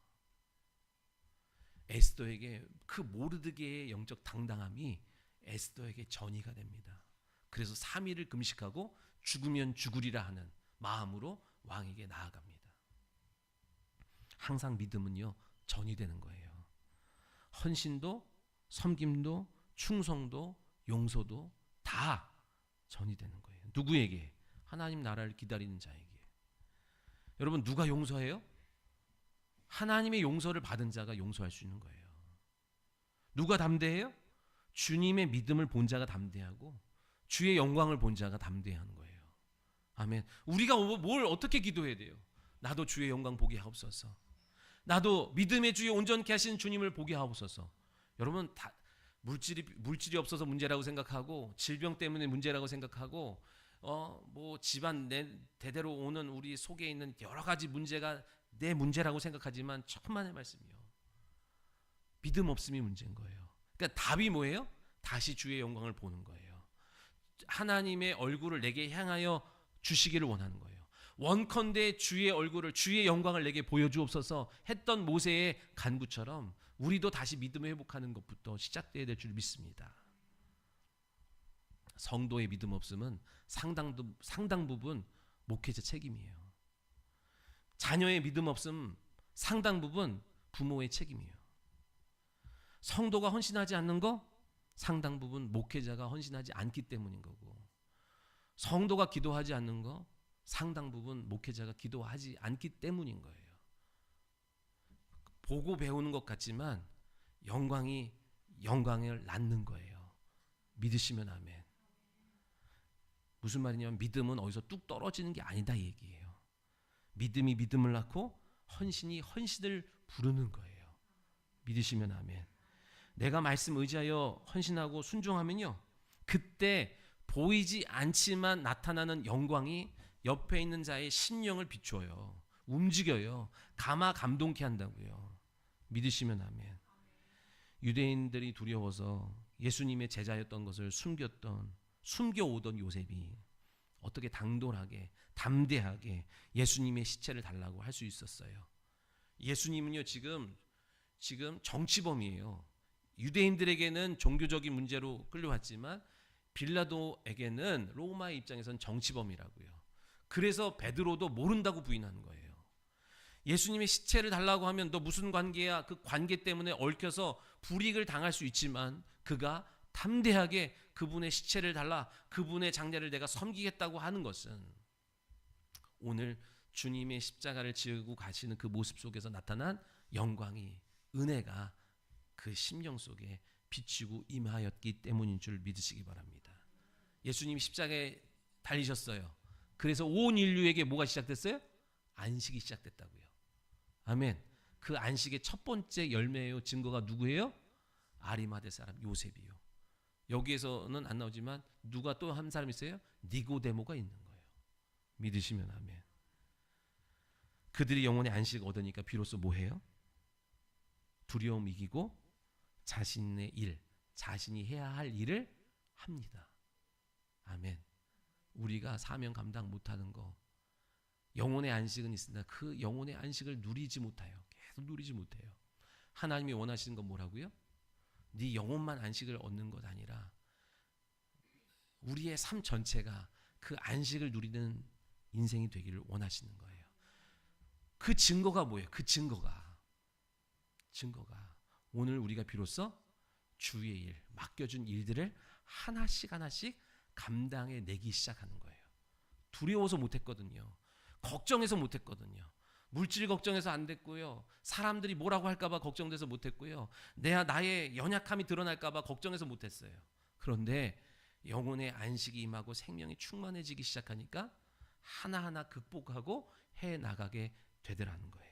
에스더에게 그 모르드게의 영적 당당함이 에스더에게 전이가 됩니다. 그래서 3일을 금식하고 죽으면 죽으리라 하는 마음으로 왕에게 나아갑니다. 항상 믿음은요, 전이 되는 거예요. 헌신도, 섬김도, 충성도, 용서도 다 전이 되는 거예요. 누구에게? 하나님 나라를 기다리는 자에게. 여러분, 누가 용서해요? 하나님의 용서를 받은 자가 용서할 수 있는 거예요. 누가 담대해요? 주님의 믿음을 본 자가 담대하고 주의 영광을 본 자가 담대한 거예요. 아멘. 우리가 뭘 어떻게 기도해야 돼요? 나도 주의 영광 보게 하옵소서. 나도 믿음의 주에 온전케 하신 주님을 보게 하옵소서. 여러분, 다 물질이 없어서 문제라고 생각하고 질병 때문에 문제라고 생각하고 뭐 집안 내 대대로 오는 우리 속에 있는 여러 가지 문제가 내 문제라고 생각하지만 천만의 말씀이요. 믿음 없음이 문제인 거예요. 그러니까 답이 뭐예요? 다시 주의 영광을 보는 거예요. 하나님의 얼굴을 내게 향하여 주시기를 원하는 거예요. 원컨대 주의 얼굴을, 주의 영광을 내게 보여주옵소서 했던 모세의 간구처럼 우리도 다시 믿음을 회복하는 것부터 시작돼야 될 줄 믿습니다. 성도의 믿음 없음은 상당 부분 목회자 책임이에요. 자녀의 믿음 없음 상당 부분 부모의 책임이에요. 성도가 헌신하지 않는 거 상당 부분 목회자가 헌신하지 않기 때문인 거고, 성도가 기도하지 않는 거 상당 부분 목회자가 기도하지 않기 때문인 거예요. 보고 배우는 것 같지만 영광이 영광을 낳는 거예요. 믿으시면 아멘. 무슨 말이냐면 믿음은 어디서 뚝 떨어지는 게 아니다 이 얘기예요. 믿음이 믿음을 낳고 헌신이 헌신을 부르는 거예요. 믿으시면 아멘. 내가 말씀 의지하여 헌신하고 순종하면요, 그때 보이지 않지만 나타나는 영광이 옆에 있는 자의 심령을 비춰요. 움직여요. 감동케 한다고요. 믿으시면 아멘. 유대인들이 두려워서 예수님의 제자였던 것을 숨겨오던 요셉이 어떻게 당돌하게 담대하게 예수님의 시체를 달라고 할 수 있었어요. 예수님은요 지금 정치범이에요. 유대인들에게는 종교적인 문제로 끌려왔지만 빌라도에게는 로마의 입장에서는 정치범이라고요. 그래서 베드로도 모른다고 부인하는 거예요. 예수님의 시체를 달라고 하면 너 무슨 관계야? 그 관계 때문에 얽혀서 불이익을 당할 수 있지만 그가 담대하게 그분의 시체를 달라, 그분의 장례를 내가 섬기겠다고 하는 것은 오늘 주님의 십자가를 지고 가시는 그 모습 속에서 나타난 영광이, 은혜가 그 심령 속에 비치고 임하였기 때문인 줄 믿으시기 바랍니다. 예수님이 십자가에 달리셨어요. 그래서 온 인류에게 뭐가 시작됐어요? 안식이 시작됐다고요. 아멘. 그 안식의 첫 번째 열매예요. 증거가 누구예요? 아리마대 사람 요셉이요. 여기에서는 안 나오지만 누가 또 한 사람 있어요? 니고데모가 있는 거예요. 믿으시면 아멘. 그들이 영혼의 안식을 얻으니까 비로소 뭐해요? 두려움 이기고 자신의 일, 자신이 해야 할 일을 합니다. 아멘. 우리가 사명 감당 못하는 거, 영혼의 안식은 있습니다. 그 영혼의 안식을 누리지 못해요. 계속 누리지 못해요. 하나님이 원하시는 건 뭐라고요? 네 영혼만 안식을 얻는 것 아니라 우리의 삶 전체가 그 안식을 누리는 인생이 되기를 원하시는 거예요. 그 증거가 뭐예요? 그 증거가 오늘 우리가 비로소 주의 일, 맡겨준 일들을 하나씩 감당해 내기 시작하는 거예요. 두려워서 못했거든요. 걱정해서 못했거든요. 물질 걱정해서 안 됐고요. 사람들이 뭐라고 할까봐 걱정돼서 못했고요. 나의 연약함이 드러날까봐 걱정해서 못했어요. 그런데 영혼의 안식이 임하고 생명이 충만해지기 시작하니까 하나하나 극복하고 해나가게 되더라는 거예요.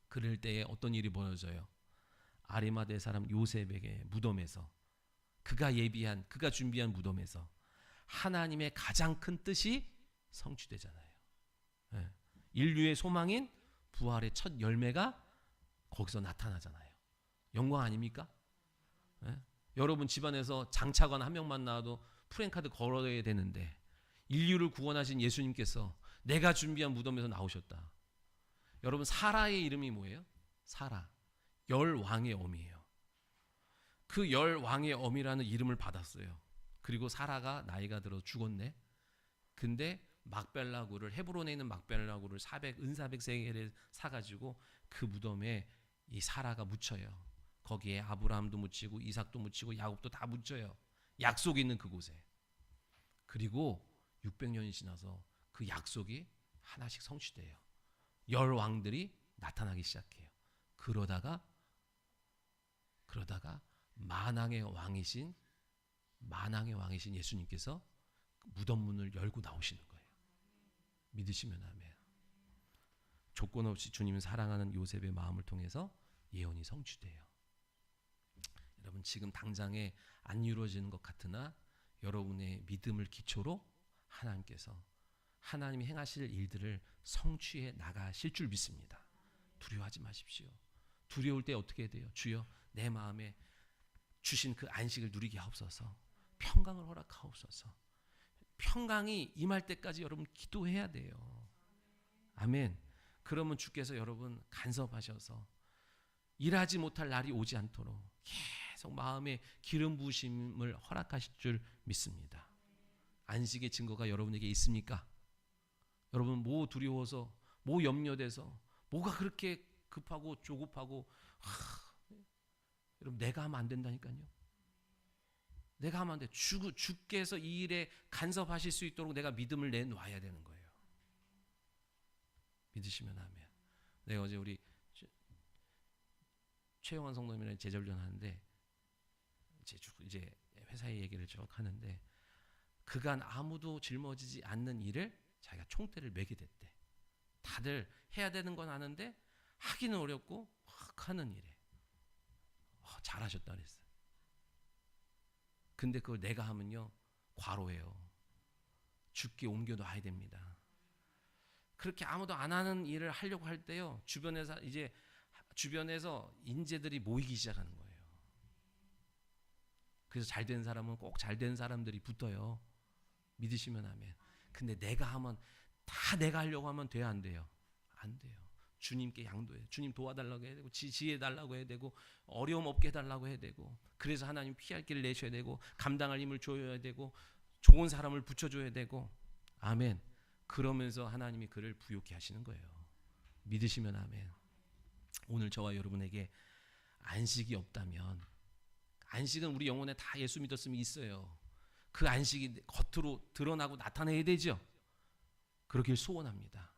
그럴 때에 어떤 일이 벌어져요? 아리마대 사람 요셉에게 무덤에서 그가 준비한 무덤에서 하나님의 가장 큰 뜻이 성취되잖아요. 네. 인류의 소망인 부활의 첫 열매가 거기서 나타나잖아요. 영광 아닙니까? 네? 여러분 집안에서 장차관 한 명만 나와도 프랜카드 걸어야 되는데 인류를 구원하신 예수님께서 내가 준비한 무덤에서 나오셨다. 여러분 사라의 이름이 뭐예요? 사라. 열 왕의 어미예요. 그 열 왕의 어미라는 이름을 받았어요. 그리고 사라가 나이가 들어 죽었네. 근데 막벨라구를, 헤브론에 있는 막벨라구를 은사백세겔에 사가지고 그 무덤에 이 사라가 묻혀요. 거기에 아브라함도 묻히고 이삭도 묻히고 야곱도 다 묻혀요. 약속이 있는 그곳에. 그리고 600년이 지나서 그 약속이 하나씩 성취돼요. 10왕들이 나타나기 시작해요. 그러다가 만왕의 왕이신 예수님께서 무덤 문을 열고 나오시는 거예요. 믿으시면 아멘. 조건 없이 주님을 사랑하는 요셉의 마음을 통해서 예언이 성취돼요. 여러분, 지금 당장에 안 이루어지는 것 같으나 여러분의 믿음을 기초로 하나님께서 하나님이 행하실 일들을 성취해 나가실 줄 믿습니다. 두려워하지 마십시오. 두려울 때 어떻게 돼요? 주여, 내 마음에 주신 그 안식을 누리게 하옵소서. 평강을 허락하옵소서. 평강이 임할 때까지 여러분 기도해야 돼요. 아멘. 그러면 주께서 여러분 간섭하셔서 일하지 못할 날이 오지 않도록 계속 마음에 기름 부으심을 허락하실 줄 믿습니다. 안식의 증거가 여러분에게 있습니까? 여러분, 뭐 두려워서, 뭐 염려돼서, 뭐가 그렇게 급하고 조급하고, 여러분, 내가 하면 안 된다니까요. 내가 하면 안 돼. 주께서 이 일에 간섭하실 수 있도록 내가 믿음을 내놔야 되는 거예요. 믿으시면 아멘. 내가 어제 우리 최영환 성도님이랑 제자훈련 하는데 이제 회사의 얘기를 쭉 하는데 그간 아무도 짊어지지 않는 일을 자기가 총대를 메게 됐대. 다들 해야 되는 건 아는데 하기는 어렵고 막 하는 일에 잘하셨다 그랬어요. 근데 그걸 내가 하면요 과로해요. 죽게 옮겨놔야 됩니다. 그렇게 아무도 안 하는 일을 하려고 할 때요 주변에서 인재들이 모이기 시작하는 거예요. 그래서 잘된 사람은 꼭 잘된 사람들이 붙어요. 믿으시면 아멘. 근데 내가 하면 다 내가 하려고 하면 돼요, 안 돼요? 안 돼요. 주님께 양도해요. 주님 도와달라고 해야 되고 지혜 달라고 해야 되고 어려움 없게 해달라고 해야 되고 그래서 하나님 피할 길을 내셔야 되고 감당할 힘을 줘야 되고 좋은 사람을 붙여줘야 되고 아멘. 그러면서 하나님이 그를 부욕케 하시는 거예요. 믿으시면 아멘. 오늘 저와 여러분에게 안식이 없다면 안식은 우리 영혼에 다 예수 믿었으면 있어요. 그 안식이 겉으로 드러나고 나타내야 되죠. 그러길 소원합니다.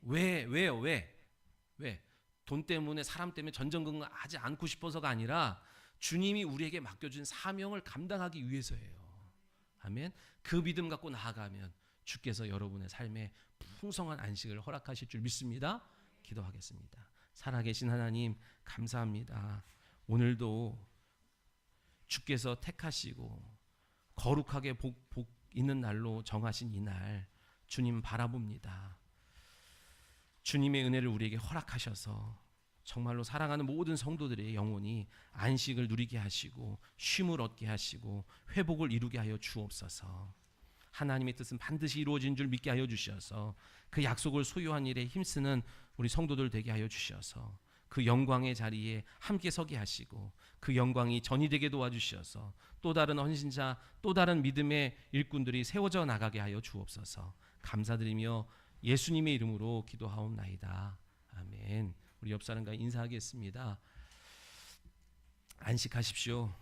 왜요? 왜? 돈 때문에 사람 때문에 전전긍긍하지 않고 싶어서가 아니라 주님이 우리에게 맡겨준 사명을 감당하기 위해서예요. 아멘. 그 믿음 갖고 나아가면 주께서 여러분의 삶에 풍성한 안식을 허락하실 줄 믿습니다. 기도하겠습니다. 살아계신 하나님 감사합니다. 오늘도 주께서 택하시고 거룩하게 복 있는 날로 정하신 이 날 주님 바라봅니다. 주님의 은혜를 우리에게 허락하셔서 정말로 사랑하는 모든 성도들의 영혼이 안식을 누리게 하시고 쉼을 얻게 하시고 회복을 이루게 하여 주옵소서. 하나님의 뜻은 반드시 이루어진 줄 믿게 하여 주셔서 그 약속을 소유한 일에 힘쓰는 우리 성도들 되게 하여 주셔서 그 영광의 자리에 함께 서게 하시고 그 영광이 전이되게 도와주셔서 또 다른 헌신자 또 다른 믿음의 일꾼들이 세워져 나가게 하여 주옵소서. 감사드리며 예수님의 이름으로 기도하옵나이다. 아멘. 우리 옆 사람과 인사하겠습니다. 안식하십시오.